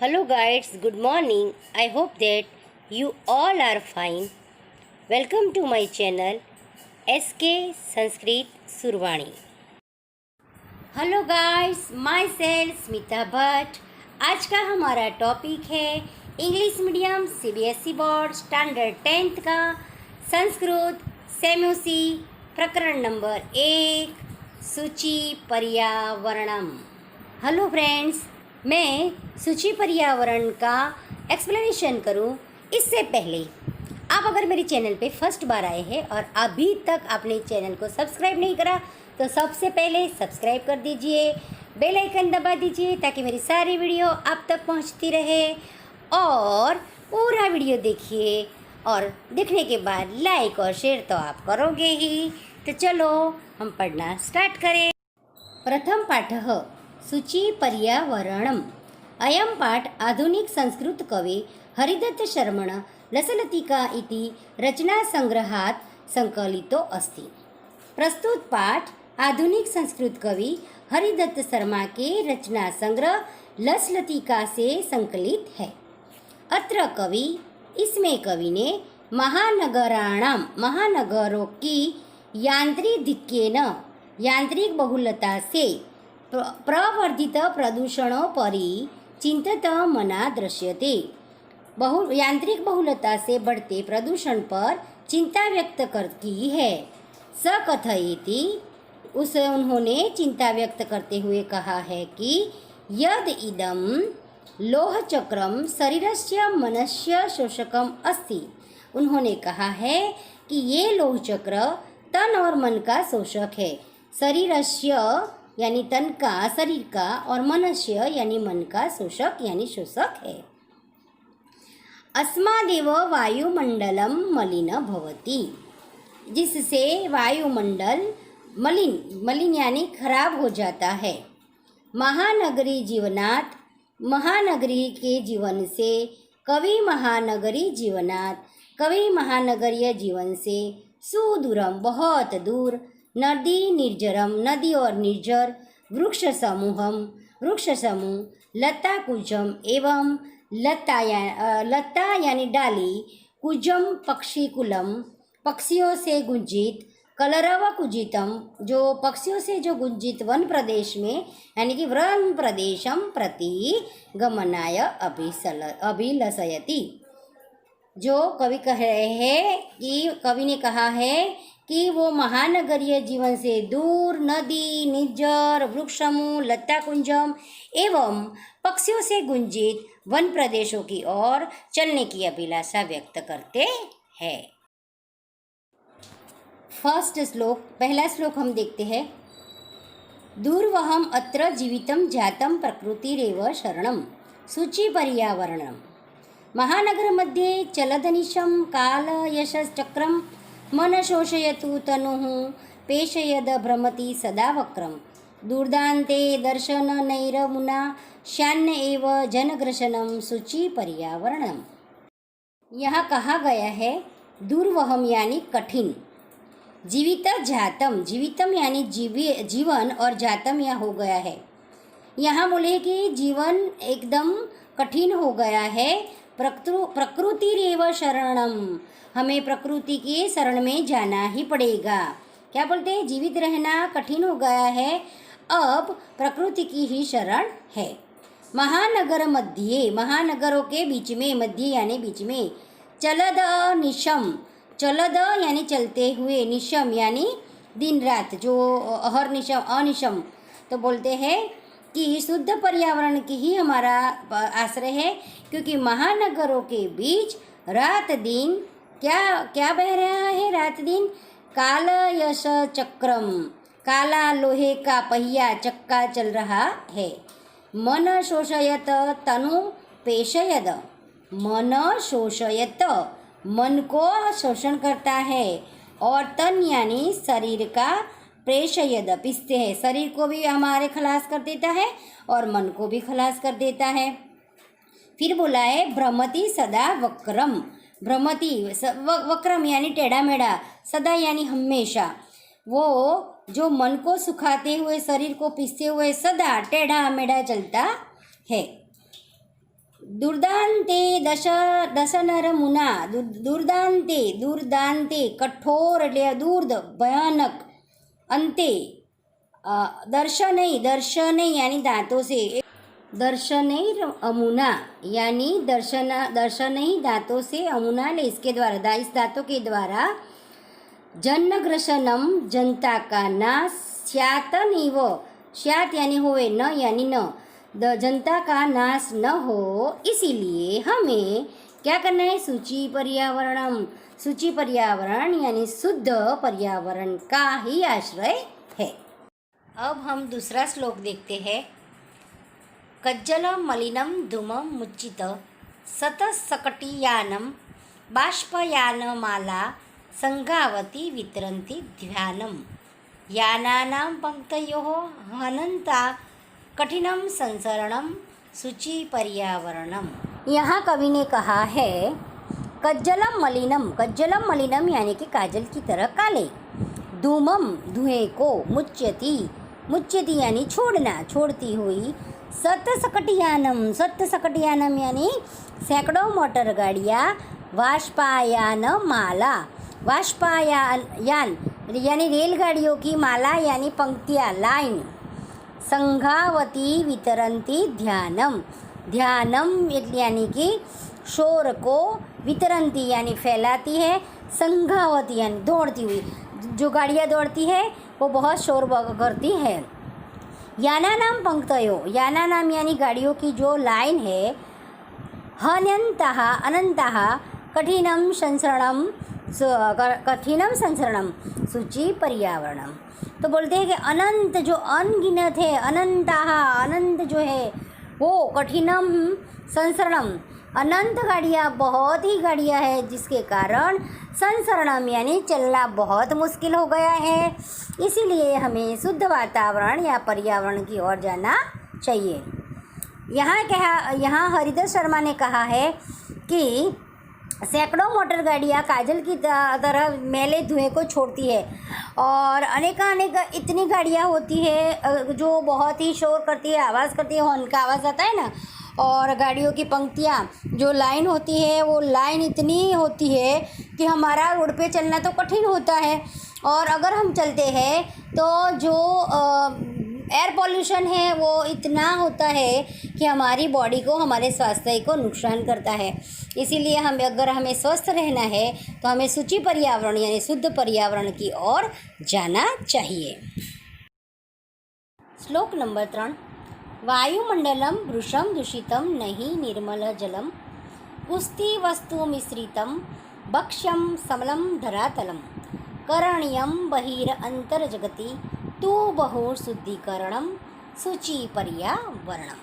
Hello guys, good morning. I hope that you all are fine. Welcome to my channel SK Sanskrit Survani. Hello guys, my self Smita Bhatt. आज का हमारा topic है English medium CBSE board standard 10th का संस्कृत सेम्यूसी प्रकरण number 1 सूची पर्यावरणम। Hello friends, मैं सूची पर्यावरण का एक्सप्लेनेशन करूं इससे पहले आप अगर मेरे चैनल पे फर्स्ट बार आए हैं और अभी तक आपने चैनल को सब्सक्राइब नहीं करा तो सबसे पहले सब्सक्राइब कर दीजिए, बेल आइकन दबा दीजिए ताकि मेरी सारी वीडियो आप तक पहुंचती रहे और पूरा वीडियो देखिए और देखने के बाद लाइक और शेयर तो आप करोगे ही। तो चलो हम पढ़ना स्टार्ट करें। प्रथम पाठः सूची पर्यावरणम्। अयं पाठ आधुनिक संस्कृत कवि हरिदत्त शर्मण लसलतिका इति रचनासंग्रहात् संकलितो अस्ति। प्रस्तुत पाठ आधुनिक संस्कृत कवि हरिदत्त शर्मा के रचना संग्रह लसलतिका से संकलित है। अत्र कवि इसमें कवि ने महानगरों की यांत्रिक बहुलता से प्रवर्धित प्रदूषणोपरि चिंतितमना दृश्यते। यांत्रिक बहुलता से बढ़ते प्रदूषण पर चिंता व्यक्त की है। स कथयति, उन्होंने चिंता व्यक्त करते हुए कहा है कि यद इदम लोहचक्रम शरीरस्य मनस्य शोषकम अस्ति। उन्होंने कहा है कि ये लोहचक्र तन और मन का शोषक है। शरीरस्य यानी तन का, शरीर का, और मनस्य यानी मन का शोषक है। अस्मादेव वायुमंडलम मलिन भवति, जिससे वायुमंडल मलिन यानी खराब हो जाता है। महानगरी के जीवन से कवि महानगरीय जीवन से सुदूरम बहुत दूर, नदी और निर्जर, वृक्ष समूह, लता कुजम एवं लता यानी डाली, कुजम पक्षीकुलम पक्षियों से गुंजित, कलरव कुजितम जो पक्षियों से जो गुंजित वन प्रदेश में यानी कि वन प्रदेशम प्रति गमनाय अभिलषयति। जो कवि कह रहे हैं कि कवि ने कहा है कि वो महानगरीय जीवन से दूर नदी, निर्जर, वृक्ष समूह, लता कुंजम एवं पक्षियों से गुंजित वन प्रदेशों की ओर चलने की अभिलाषा व्यक्त करते हैं। पहला श्लोक हम देखते हैं। दूर्वहम अत्र जीवितम जातम प्रकृतिरेव शरणम सूची पर्यावरणम। महानगर मध्ये चलदनिशं काल यशश्चक्रम मन शोषयतु तनुः पेशयद भ्रमति सदा वक्रम। दूर्दान्ते दर्शन नैरमुना श्यान्न एव जनग्रसनम सूची पर्यावरणम। यहाँ कहा गया है दूर्वहम यानी कठिन, जीवितम यानी जीवन, और जातम यह हो गया है। यहाँ बोले कि जीवन एकदम कठिन हो गया है। प्रकृतिरेव शरणम, हमें प्रकृति के शरण में जाना ही पड़ेगा। क्या बोलते हैं? जीवित रहना कठिन हो गया है, अब प्रकृति की ही शरण है। महानगरों के बीच में, मध्य यानी बीच में, चलद यानी चलते हुए, निशम यानी दिन रात, जो अनिशम तो बोलते हैं कि शुद्ध पर्यावरण की ही हमारा आश्रय है, क्योंकि महानगरों के बीच रात दिन क्या बह रहा है? रात दिन काल यश चक्रम, काला लोहे का पहिया चक्का चल रहा है। मन शोषयत तनु पेशयद, मन शोषयत मन को शोषण करता है, और तन यानी शरीर का प्रेषयद पिसते हैं, शरीर को भी हमारे खलास कर देता है और मन को भी खलास कर देता है। फिर बोला है भ्रमति सदा वक्रम, भ्रमति वक्रम यानी टेढ़ा मेढ़ा, सदा यानी हमेशा, वो जो मन को सुखाते हुए, शरीर को पीसते हुए सदा टेढ़ा मेढ़ा चलता है। दुर्दान्ते दशनरमुना दुर्दान्ते कठोर એટલે દૂર भयानक अंते दर्शनै यानी दांतों से दर्शनै अमुना यानी दर्शनै दांतों से अमुना ले इसके द्वारा इस दांतों के द्वारा जन्नग्रसनम जनता का नाश स्यात नीव स्यात यानी होवे न यानी न जनता का नाश न हो इसीलिए हमें क्या करना है सूची पर्यावरण यानी शुद्ध पर्यावरण का ही आश्रय है। अब हम दूसरा श्लोक देखते हैं। कज्जलम मलिनम धूमम मुच्चित सतसकटियानम बाष्पयानमाला संगावती वितरन्ति ध्यानम यानानां पंक्तयोः हनन्ता कठिनम संसरणम शुचि पर्यावरणम। यहाँ कवि ने कहा है कज्जलम मलिनम यानी कि काजल की तरह काले, धूमम धुएं को, मुच्यति यानी छोड़ती हुई, सतसकटियानम यानी सैकड़ों मोटर गाड़ियाँ, वाष्पायान यानी रेलगाड़ियों की माला यानी पंक्तियाँ लाइन, संघावती वितरन्ति ध्यानम यानी कि शोर को, वितरन्ति यानी फैलाती है, संघावती यानी दौड़ती हुई, जो गाड़ियाँ दौड़ती है वो बहुत शोर करती है। यानानाम पंक्तयो यानानाम यानी गाड़ियों की जो लाइन है, अनंताः कठिनम संसरणम शुचि पर्यावरणम। तो बोलते हैं कि अनंत जो अनगिनत है, अनंत जो है वो कठिनम संसरणम अनंत गाड़ियाँ, बहुत ही गाड़ियाँ है जिसके कारण संसरणम यानी चलना बहुत मुश्किल हो गया है। इसीलिए हमें शुद्ध वातावरण या पर्यावरण की ओर जाना चाहिए। यहाँ हरिधर शर्मा ने कहा है कि सैकड़ों मोटर गाड़ियाँ काजल की तरह मैले धुएं को छोड़ती है और अनेक इतनी गाड़ियाँ होती है जो बहुत ही शोर करती है, आवाज़ करती है, हॉर्न का आवाज़ आता है ना, और गाड़ियों की पंक्तियाँ जो लाइन होती है वो लाइन इतनी होती है कि हमारा रोड पे चलना तो कठिन होता है। और अगर हम चलते हैं तो जो एयर पॉल्यूशन है वो इतना होता है कि हमारी बॉडी को, हमारे स्वास्थ्य को नुकसान करता है। इसीलिए अगर हमें स्वस्थ रहना है तो हमें शुचि पर्यावरण यानी शुद्ध पर्यावरण की ओर जाना चाहिए। श्लोक नंबर 3। वायुमंडलम वृषम दूषितम नहीं निर्मल जलम पुष्टि वस्तु मिश्रितम भक्ष्यम समलम धरातलम करणीयम बहिर अंतर जगति तू बहु शुद्धिकरणम शुचि पर्यावरणम।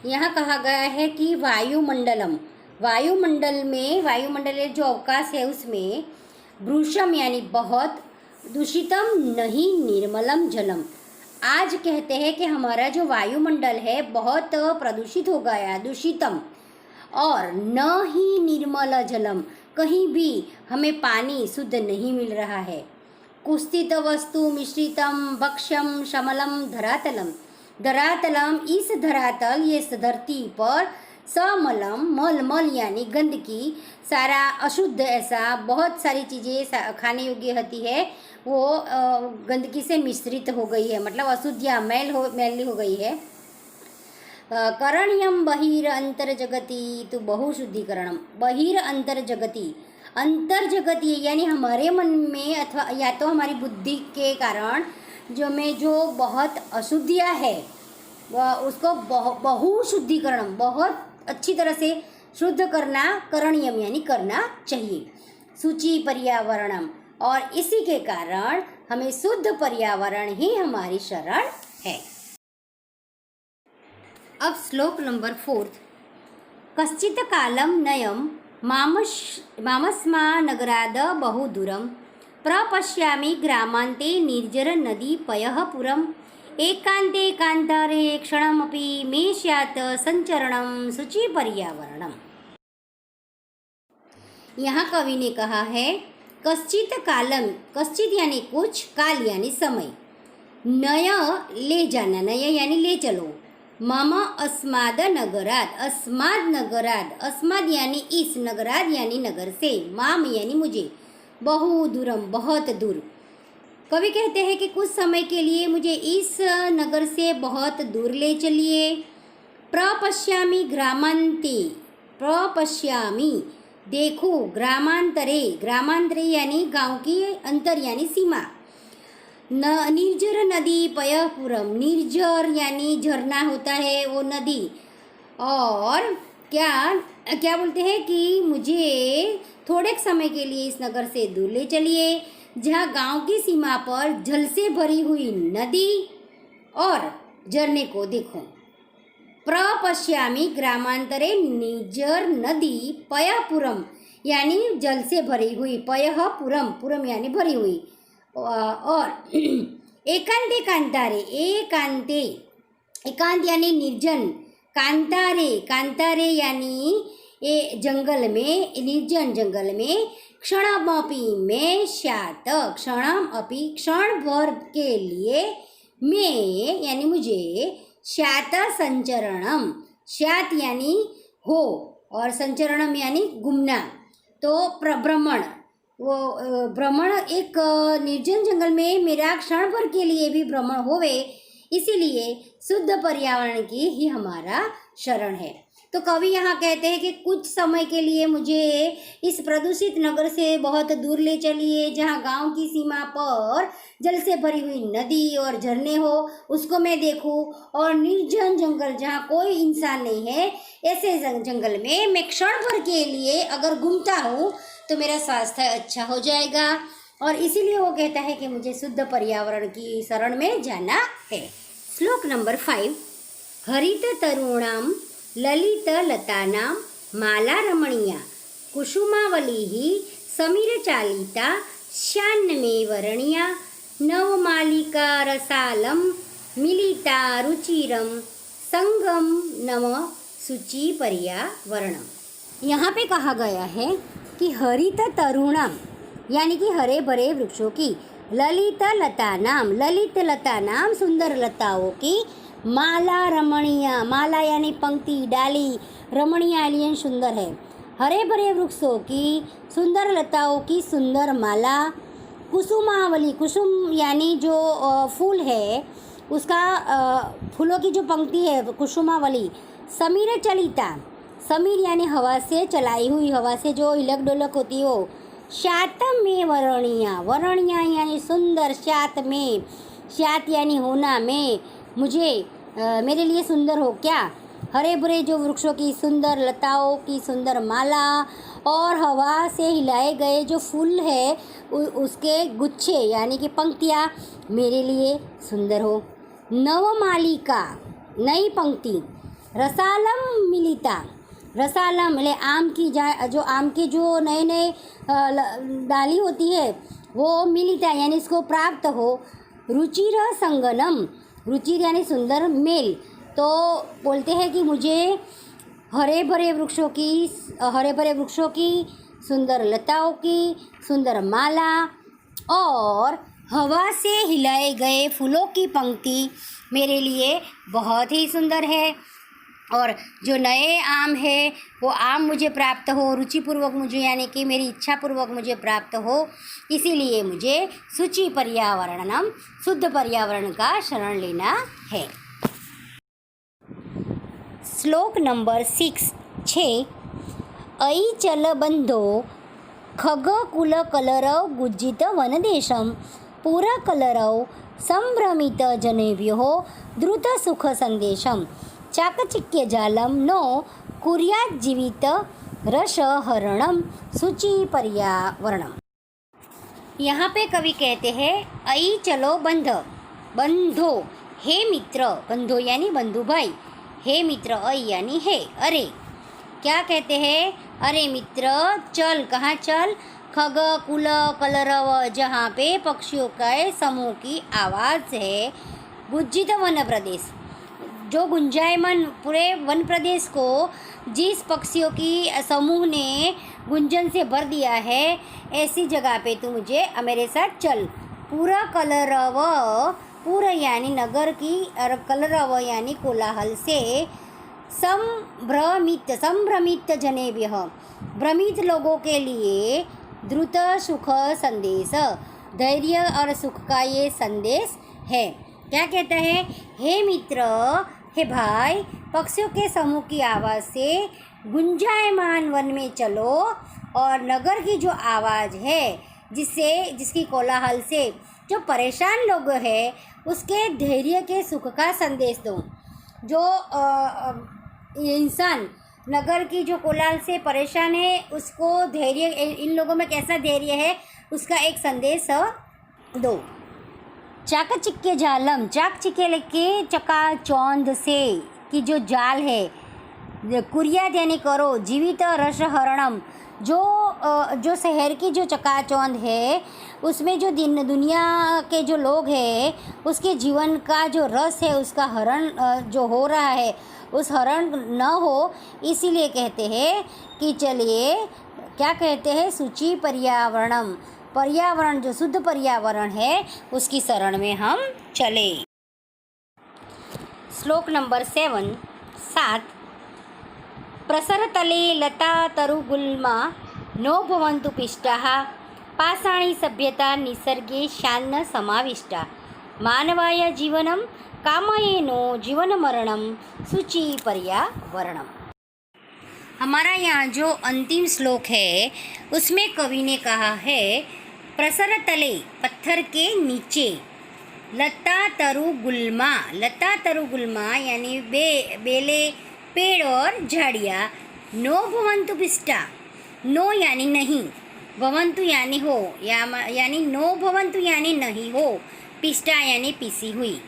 यहाँ कहा गया है कि वायुमंडल जो अवकाश है उसमें वृषम यानी बहुत, दूषितम नहीं निर्मलम जलम, आज कहते हैं कि हमारा जो वायुमंडल है बहुत प्रदूषित हो गया, दूषितम, और न ही निर्मल जलम, कहीं भी हमें पानी शुद्ध नहीं मिल रहा है। कुस्तित वस्तु मिश्रितम भक्ष्यम समलम धरातलम इस धरातल ये धरती पर समलम मल यानी गंदगी, सारा अशुद्ध, ऐसा बहुत सारी चीज़ें खाने योग्य होती है वो गंदगी से मिश्रित हो गई है, मतलब अशुद्धियाँ मैली हो गई है। करणीयम बहिर अंतर जगति तो बहु शुद्धिकरणम, बहिर अंतर जगति यानी हमारे मन में अथवा या तो हमारी बुद्धि के कारण जो बहुत अशुद्धियाँ है उसको बहु शुद्धिकरणम बहुत अच्छी तरह से शुद्ध करना, करणीयम यानी करना चाहिए, शुचि पर्यावरणम, और इसी के कारण हमें शुद्ध पर्यावरण ही हमारी शरण है। अब श्लोक नंबर 4। कश्चित् कालं नयं मामस्मा नगराद बहुदूरं प्रपश्यामि ग्रामान्ते निर्जर नदी पयः पुरम् एकान्ते कान्तारे क्षणमपि मे स्यात् संचरणं शुचि पर्यावरणम। यहाँ कवि ने कहा है कश्चित कालम, कश्चित यानी कुछ, काल यानी समय, नय ले जाना, नय यानी ले चलो, मम अस्माद नगरात, अस्माद नगरात, अस्माद यानी इस, नगरात यानी नगर से, माम यानी मुझे, बहु दूरम बहुत दूर। कवि कहते हैं कि कुछ समय के लिए मुझे इस नगर से बहुत दूर ले चलिए। प्रपश्यामि ग्रामांते, प्रपश्यामि देखो, ग्रामांतरे, ग्रामांतरे यानी गांव की अंतर यानी सीमा। निर्जर नदी पयपुरम, निर्जर यानी झरना होता है वो नदी। और क्या क्या बोलते हैं कि मुझे थोड़े समय के लिए इस नगर से दूर ले चलिए जहाँ गांव की सीमा पर जल से भरी हुई नदी और झरने को देखूं। प्रपश्यामि ग्रामांतरे निर्जर नदी पयपुरम यानी जल से भरी हुई, पयः पुरम, पुरम यानी भरी हुई। और एकांते कांतारे, एकांते, एकांत यानी निर्जन, कांतारे, कांतारे यानी जंगल में, निर्जन जंगल में। क्षणमपि में स्यात्, क्षणम अपि क्षण भर के लिए, में यानी मुझे, स्यात् संचरणम, स्यात् यानी हो और संचरणम यानी घूमना, तो भ्रमण, वो भ्रमण एक निर्जन जंगल में मेरा क्षण भर के लिए भी भ्रमण होवे, इसीलिए शुद्ध पर्यावरण की ही हमारा शरण है। तो कवि यहाँ कहते हैं कि कुछ समय के लिए मुझे इस प्रदूषित नगर से बहुत दूर ले चलिए जहाँ गांव की सीमा पर जल से भरी हुई नदी और झरने हो, उसको मैं देखूं। और निर्जन जंगल जहाँ कोई इंसान नहीं है, ऐसे जंगल में मैं क्षण भर के लिए अगर घूमता हूँ तो मेरा स्वास्थ्य अच्छा हो जाएगा। और इसीलिए वो कहता है कि मुझे शुद्ध पर्यावरण की शरण में जाना है। श्लोक नंबर 5। हरित तरुणाम ललित लतानां माला रमणीया कुसुमावली समीर चालिता श्यान्नमे वर्णिया नवमालिका रसालम मिलिता रुचिरम संगम नम शुचि पर्यावरणम। यहाँ पे कहा गया है कि हरित तरुणम यानी कि हरे भरे वृक्षों की, ललित लता नाम, ललित लता नाम सुंदर लताओं की, माला रमणीया, माला यानी पंक्ति डाली, रमणीया यानी सुंदर है, हरे भरे वृक्षों की, सुंदर लताओं की सुंदर माला। कुसुमावली, कुसुम यानी जो फूल है उसका, फूलों की जो पंक्ति है कुसुमावली। समीर चलिता, समीर यानी हवा से चलाई हुई, हवा से जो हिलक डोलक होती हो। श्यातम में वर्णिया, वर्णिया यानी सुंदर, श्यात में, श्यात यानी होना, में मुझे, मेरे लिए सुंदर हो क्या। हरे भरे जो वृक्षों की सुंदर लताओं की सुंदर माला और हवा से हिलाए गए जो फूल है उसके गुच्छे यानी कि पंक्तियाँ मेरे लिए सुंदर हो। नवमालिका नई पंक्ति, रसालम मिलिता, रसालम मतलब आम की जो आम के जो नए नए डाली होती है वो मिलिता यानी इसको प्राप्त हो। रुचिर संगनम, रुचिर यानी सुंदर, मेल, तो बोलते हैं कि मुझे हरे भरे वृक्षों की, हरे भरे वृक्षों की, सुंदर लताओं की सुंदर माला और हवा से हिलाए गए फूलों की पंक्ति मेरे लिए बहुत ही सुंदर है। और जो नए आम है वो आम मुझे प्राप्त हो, रुचिपूर्वक मुझे यानी कि मेरी इच्छापूर्वक मुझे प्राप्त हो, इसीलिए मुझे शुचि पर्यावरणम, शुद्ध पर्यावरण का शरण लेना है। श्लोक नंबर 6। अयि चल बंधो खग कुल कलरव गुज्जित वनदेशम पुर कलरव संभ्रमित जनेभ्यो द्रुत सुख संदेशम चाकचिक्य जालम नो कुर्यात जीवित रसहरणम शुचि पर्यावरणम। यहाँ पे कवि कहते हैं अयि चलो बंध, बंधो हे मित्र, बंधो यानी बंधु भाई, हे मित्र, अयि यानी हे, अरे क्या कहते हैं, अरे मित्र चल, कहाँ चल, खग कुल कलरव जहाँ पे पक्षियों के समूह की आवाज़ है, गुज्जित वन प्रदेश जो गुंजायमान पूरे वन प्रदेश को जिस पक्षियों की समूह ने गुंजन से भर दिया है, ऐसी जगह पे तू मुझे मेरे साथ चल। पूरा कलरव, पुर यानी नगर की और कलरव यानी कोलाहल से संभ्रमित जनेभ्यः भ्रमित लोगों के लिए द्रुत सुख संदेश, धैर्य और सुख का ये संदेश है। क्या कहता है? हे मित्र, हे भाई, पक्षियों के समूह की आवाज़ से गुंजायमान वन में चलो और नगर की जो आवाज़ है जिसकी कोलाहल से जो परेशान लोग हैं उसके धैर्य के सुख का संदेश दो। जो इंसान नगर की जो कोलाहल से परेशान है उसको धैर्य, इन लोगों में कैसा धैर्य है उसका एक संदेश दो। चाकचिक्य जालम, चाकचिक्य के चकाचौंध से कि जो जाल है, कुरियात यानी करो, जीवित रस हरणम, जो शहर की जो चकाचौंध है उसमें जो दुनिया के जो लोग हैं उसके जीवन का जो रस है उसका हरण जो हो रहा है उस हरण न हो, इसीलिए कहते हैं कि चलिए, क्या कहते हैं, शुचि पर्यावरणम, पर्यावरण जो शुद्ध पर्यावरण है उसकी शरण में हम चले। श्लोक नंबर 7। प्रसरतले लता तरुगुल्मा नो भवन्तु पिष्टाः पाषाणी सभ्यता निसर्गे शान्न समाविष्टा मानवाय जीवनम कामयेनो जीवन मरणम शुचि पर्यावरणम। हमारा यहाँ जो अंतिम श्लोक है उसमें कवि ने कहा है, प्रसर तले पत्थर के नीचे, लता तरु गुल्मा, लता तरु गुल्मा यानी बेले पेड़ और झाड़ियाँ, नो भवन्तु पिष्टा, नो यानी नहीं, भवन्तु यानी हो, यानी नो भवन्तु यानी नहीं हो, पिष्टा यानी पीसी हुई।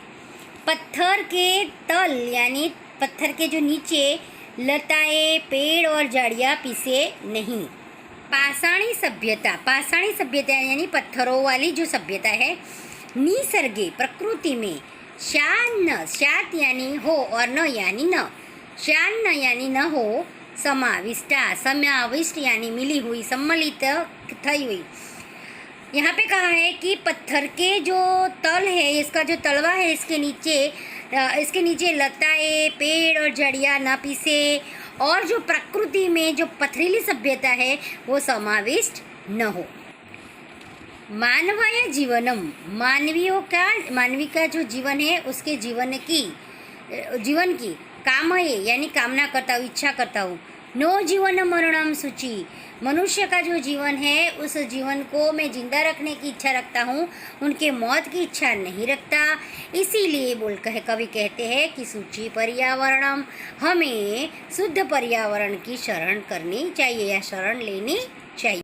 पत्थर के तल यानी पत्थर के जो नीचे लताएं, पेड़ और झाड़ियाँ पीसे नहीं। पाषाणी सभ्यता यानी पत्थरों वाली जो सभ्यता है, निसर्गे प्रकृति में, शात यानी हो और न यानी न, शान्न यानी न हो, समाविष्ट यानी मिली हुई, सम्मिलित थई हुई। यहाँ पे कहा है कि पत्थर के जो तल है, इसका जो तलवा है, इसके नीचे लताएं, पेड़ और झाड़ियाँ न पीसे और जो प्रकृति में जो पथरीली सभ्यता है वो समाविष्ट न हो। मानवाय जीवनम, मानवी का जो जीवन है उसके जीवन की कामये यानी कामना करता हूँ, इच्छा करता हूँ। नो जीवन मरणम शुचि, मनुष्य का जो जीवन है उस जीवन को मैं जिंदा रखने की इच्छा रखता हूँ, उनके मौत की इच्छा नहीं रखता। इसीलिए कवि कहते हैं कि शुचि पर्यावरणम, हमें शुद्ध पर्यावरण की शरण करनी चाहिए या शरण लेनी चाहिए।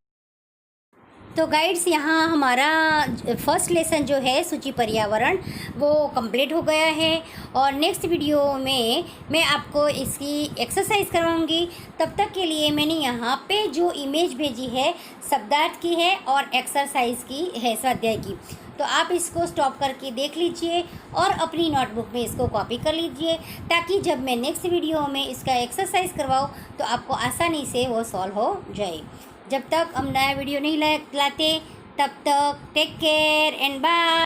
तो गाइड्स, यहाँ हमारा फर्स्ट लेसन जो है शुचि पर्यावरण वो कंप्लीट हो गया है और नेक्स्ट वीडियो में मैं आपको इसकी एक्सरसाइज करवाऊँगी। तब तक के लिए मैंने यहाँ पे जो इमेज भेजी है शब्दार्थ की है और एक्सरसाइज की है, स्वाध्याय की, तो आप इसको स्टॉप करके देख लीजिए और अपनी नोटबुक में इसको कॉपी कर लीजिए ताकि जब मैं नेक्स्ट वीडियो में इसका एक्सरसाइज करवाऊँ तो आपको आसानी से वो सॉल्व हो जाए। जब तक हम नया वीडियो नहीं लाते तब तक टेक केयर एंड बाय।